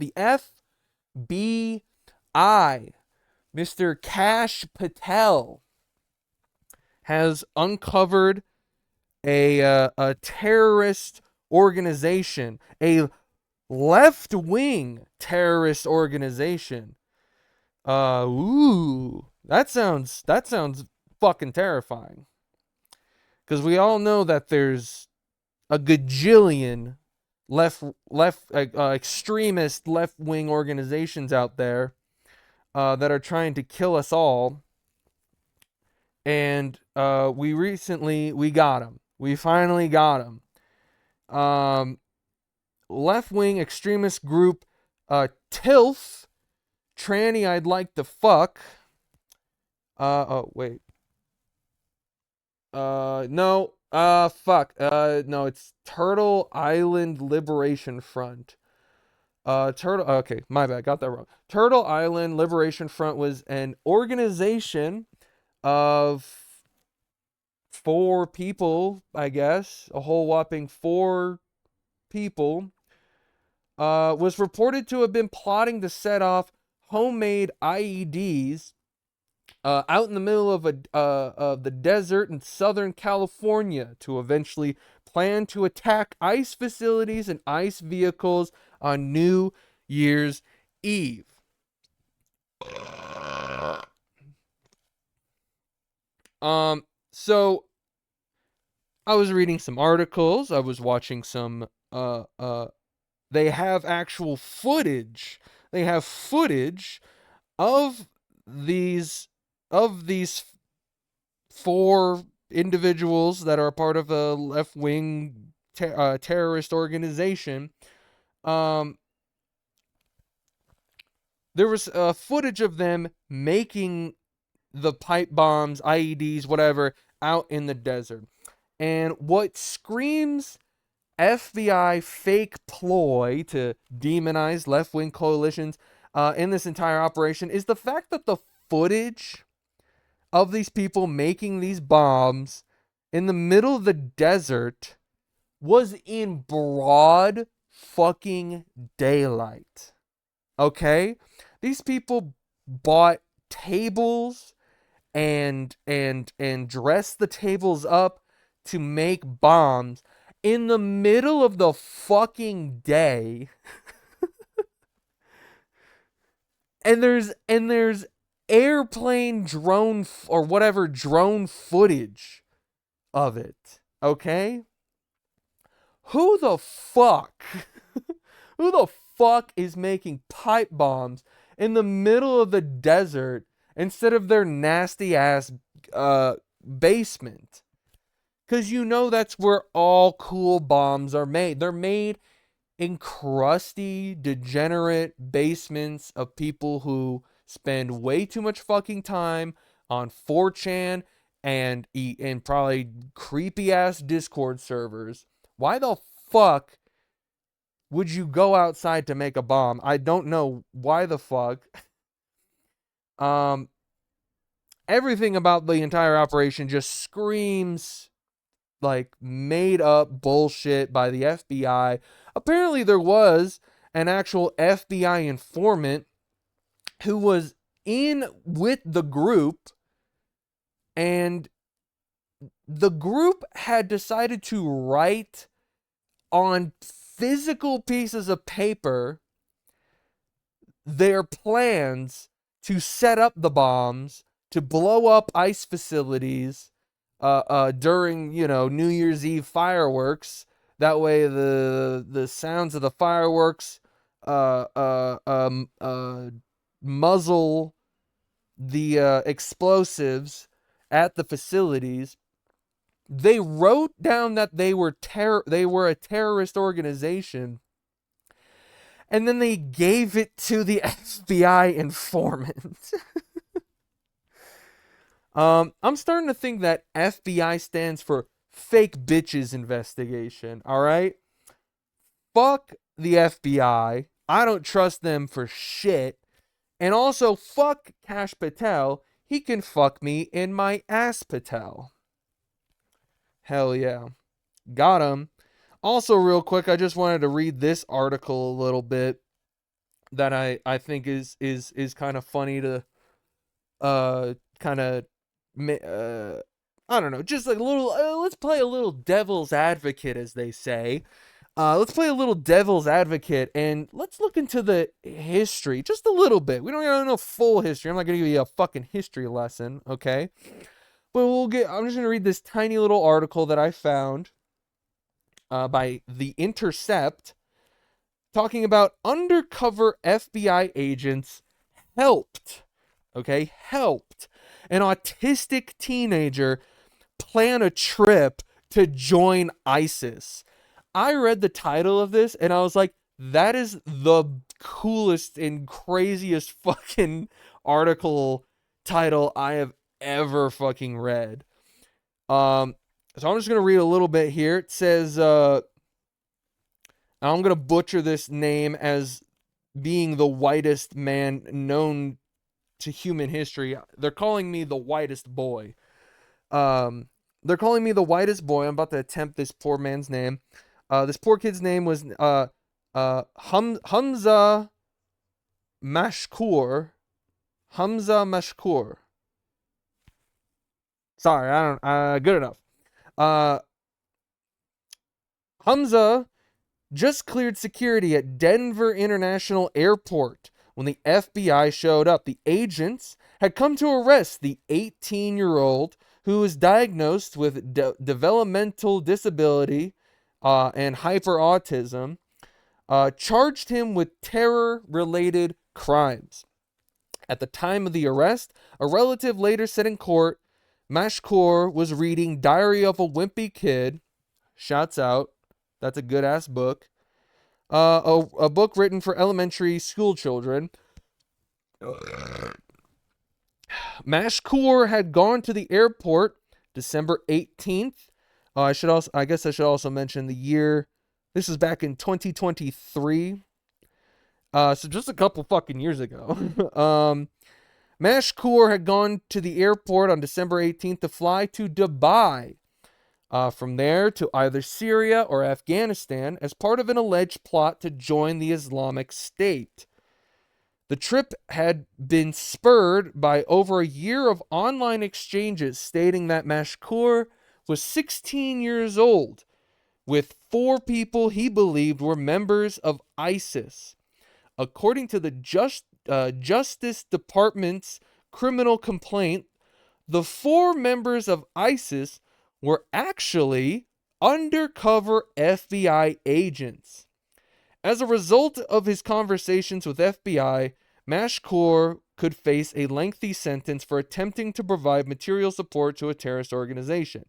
The FBI, Mr. Kash Patel, has uncovered a terrorist organization, a left-wing terrorist organization. That sounds fucking terrifying. Because we all know that there's a gajillion extremist left wing organizations out there that are trying to kill us all. And we got them. We finally got them. Left wing extremist group TILF, tranny I'd like to fuck. Oh wait. No. Fuck. No, it's Turtle Island Liberation Front. Turtle. Okay, my bad. Got that wrong. Turtle Island Liberation Front was an organization of 4 people, I guess, a whole whopping 4 people. Was reported to have been plotting to set off homemade IEDs out in the middle of the desert in Southern California to eventually plan to attack ICE facilities and ICE vehicles on New Year's Eve. So I was reading some articles. I was watching some. They have actual footage. They have footage of these of these 4 individuals that are part of a left-wing terrorist organization. Um, there was footage of them making the pipe bombs, IEDs, whatever, out in the desert. And what screams FBI fake ploy to demonize left-wing coalitions in this entire operation is the fact that the footage of these people making these bombs in the middle of the desert was in broad fucking daylight. Okay? These people bought tables and dressed the tables up to make bombs in the middle of the fucking day. and there's airplane drone or whatever drone footage of it. Okay? Who the fuck who the fuck is making pipe bombs in the middle of the desert instead of their nasty ass basement? Because you know that's where all cool bombs are made. They're made in crusty, degenerate basements of people who spend way too much fucking time on 4chan and probably creepy ass Discord servers. Why the fuck would you go outside to make a bomb? I don't know why the fuck. Everything about the entire operation just screams like made up bullshit by the FBI. Apparently there was an actual FBI informant who was in with the group, and the group had decided to write on physical pieces of paper their plans to set up the bombs, to blow up ICE facilities during, New Year's Eve fireworks. That way the sounds of the fireworks muzzle the explosives at the facilities. They wrote down that they were a terrorist organization, and then they gave it to the FBI informant. I'm starting to think that FBI stands for fake bitches investigation, all right? Fuck the FBI. I don't trust them for shit. And also, fuck Kash Patel. He can fuck me in my ass Patel. Hell yeah. Got him. Also, real quick, I just wanted to read this article a little bit. that I think is kind of funny to kind of I don't know, just like a little let's play a little devil's advocate, as they say. Let's play a little devil's advocate and let's look into the history just a little bit. We don't even know full history. I'm not going to give you a fucking history lesson, okay? But I'm just going to read this tiny little article that I found by The Intercept talking about undercover FBI agents helped an autistic teenager plan a trip to join ISIS. I read the title of this and I was like, that is the coolest and craziest fucking article title I have ever fucking read. So I'm just gonna read a little bit here. It says, I'm gonna butcher this name as being the whitest man known to human history. They're calling me the whitest boy. They're calling me the whitest boy. I'm about to attempt this poor man's name. This poor kid's name was Hamza Mashkour. Hamza Mashkour. Sorry, I don't. Good enough. Hamza just cleared security at Denver International Airport when the FBI showed up. The agents had come to arrest the 18-year-old who was diagnosed with developmental disability and hyperautism, charged him with terror-related crimes. At the time of the arrest, a relative later said in court, Mashkour was reading Diary of a Wimpy Kid. Shouts out. That's a good-ass book. A book written for elementary school children. Mashkour had gone to the airport December 18th. I guess I should also mention the year. This is back in 2023. So just a couple fucking years ago. Mashkour had gone to the airport on December 18th to fly to Dubai. From there to either Syria or Afghanistan as part of an alleged plot to join the Islamic State. The trip had been spurred by over a year of online exchanges stating that Mashkour was 16 years old, with 4 people he believed were members of ISIS. According to the Justice Department's criminal complaint, the 4 members of ISIS were actually undercover FBI agents. As a result of his conversations with FBI, Mashkour could face a lengthy sentence for attempting to provide material support to a terrorist organization.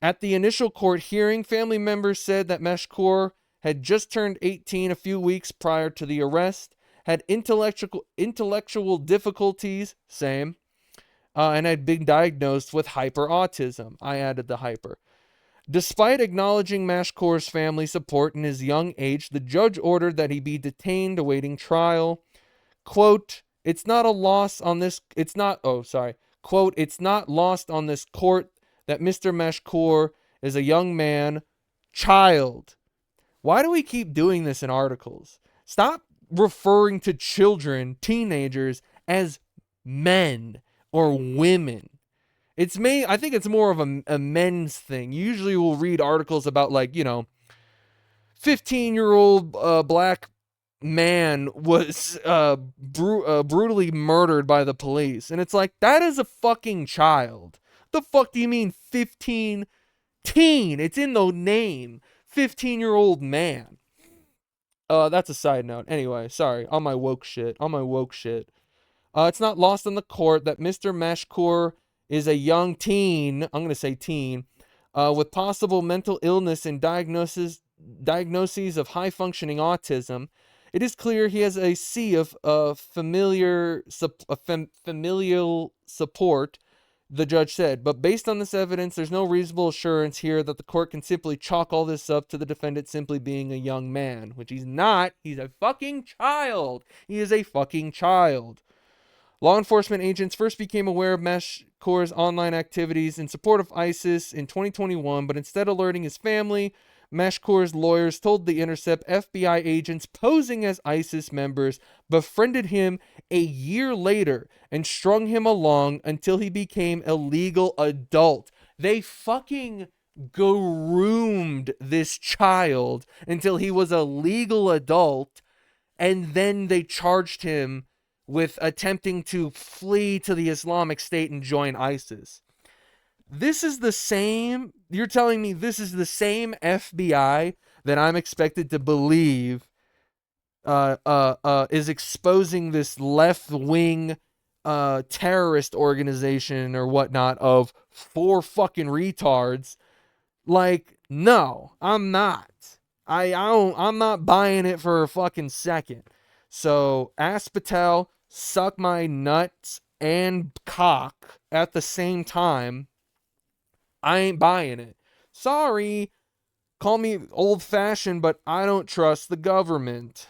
At the initial court hearing, family members said that Mashkour had just turned 18 a few weeks prior to the arrest, had intellectual difficulties, same, and had been diagnosed with hyperautism. I added the hyper. Despite acknowledging Mashkour's family support in his young age, the judge ordered that he be detained awaiting trial. Quote, Quote, it's not lost on this court that Mr. Mashkour is a young man, child. Why do we keep doing this in articles? Stop referring to children, teenagers, as men or women. I think it's more of a men's thing. Usually we'll read articles about 15-year-old black man was brutally murdered by the police. And it's like, that is a fucking child. The fuck do you mean 15? Teen. It's in the name. 15-year-old man. That's a side note. Anyway, sorry. On my woke shit. It's not lost on the court that Mr. Mashkour is a young teen, I'm going to say teen, with possible mental illness and diagnoses of high-functioning autism. It is clear he has a sea of familial support, the judge said. But based on this evidence, there's no reasonable assurance here that the court can simply chalk all this up to the defendant simply being a young man, which he's not. He's a fucking child. He is a fucking child. Law enforcement agents first became aware of Mashkour's online activities in support of ISIS in 2021, but instead of alerting his family, Meshkor's lawyers told The Intercept FBI agents posing as ISIS members befriended him a year later and strung him along until he became a legal adult. They fucking groomed this child until he was a legal adult, and then they charged him with attempting to flee to the Islamic State and join ISIS. This is the same, you're telling me this is the same FBI that I'm expected to believe is exposing this left-wing terrorist organization or whatnot of four fucking retards. Like, no, I'm not. I'm not buying it for a fucking second. So, ask Patel, suck my nuts and cock at the same time. I ain't buying it. Sorry, call me old-fashioned, but I don't trust the government.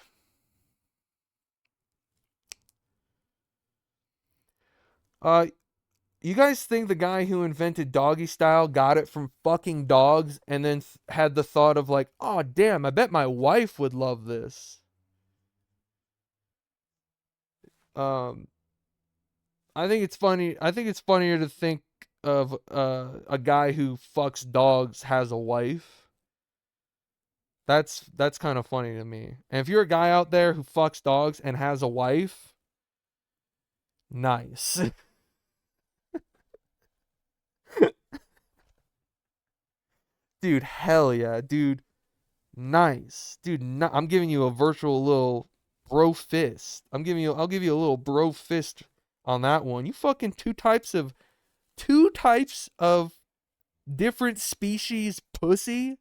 You guys think the guy who invented doggy style got it from fucking dogs and then had the thought of like, oh damn, I bet my wife would love this. Um, I think it's funny. I think it's funnier to think of a guy who fucks dogs has a wife. That's kind of funny to me. And if you're a guy out there who fucks dogs and has a wife, nice. Dude, hell yeah, dude. Nice. Dude, I'm giving you a virtual little bro fist. I'll give you a little bro fist on that one. You fucking two types of different species pussy.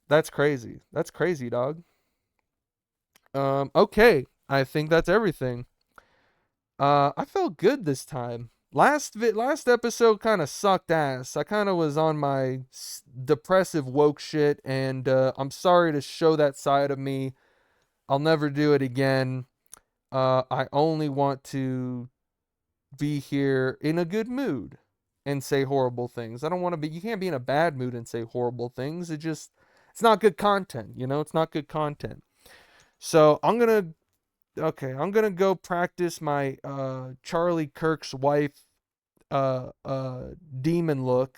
That's crazy. That's crazy, dog. Okay. I think that's everything. I felt good this time. Last episode kind of sucked ass. I kind of was on my depressive woke shit, and I'm sorry to show that side of me. I'll never do it again. I only want to be here in a good mood and say horrible things. I don't want to be. You can't be in a bad mood and say horrible things. It's not good content. It's not good content. So I'm gonna go practice my Charlie Kirk's wife uh uh demon look.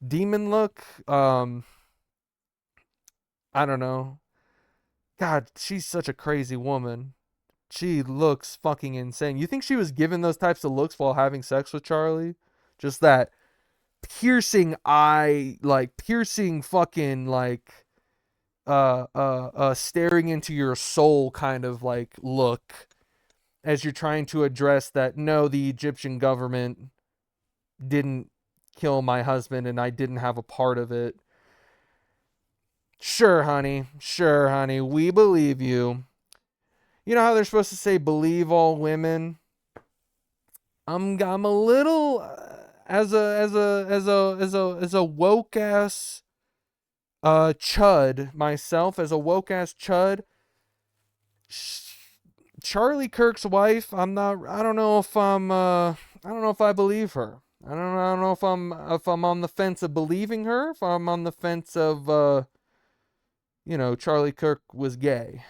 Demon look. I don't know. God, she's such a crazy woman. She looks fucking insane. You think she was given those types of looks while having sex with Charlie? Just that piercing eye, like piercing fucking like staring into your soul kind of like look as you're trying to address that no, the Egyptian government didn't kill my husband and I didn't have a part of it. Sure, honey. Sure, honey. We believe you. You know how they're supposed to say believe all women? I'm a little as a woke ass chud myself, as a woke ass chud. Charlie Kirk's wife, I don't know if I don't know if I believe her. I don't know if I'm on the fence of believing her, if I'm on the fence of Charlie Kirk was gay.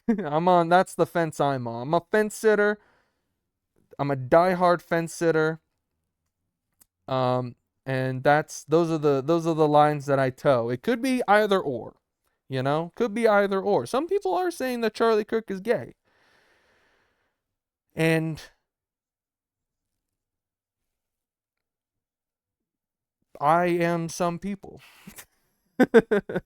That's the fence I'm on. I'm a fence sitter. I'm a diehard fence sitter. And those are the lines that I toe. It could be either or. Could be either or. Some people are saying that Charlie Kirk is gay. And I am some people.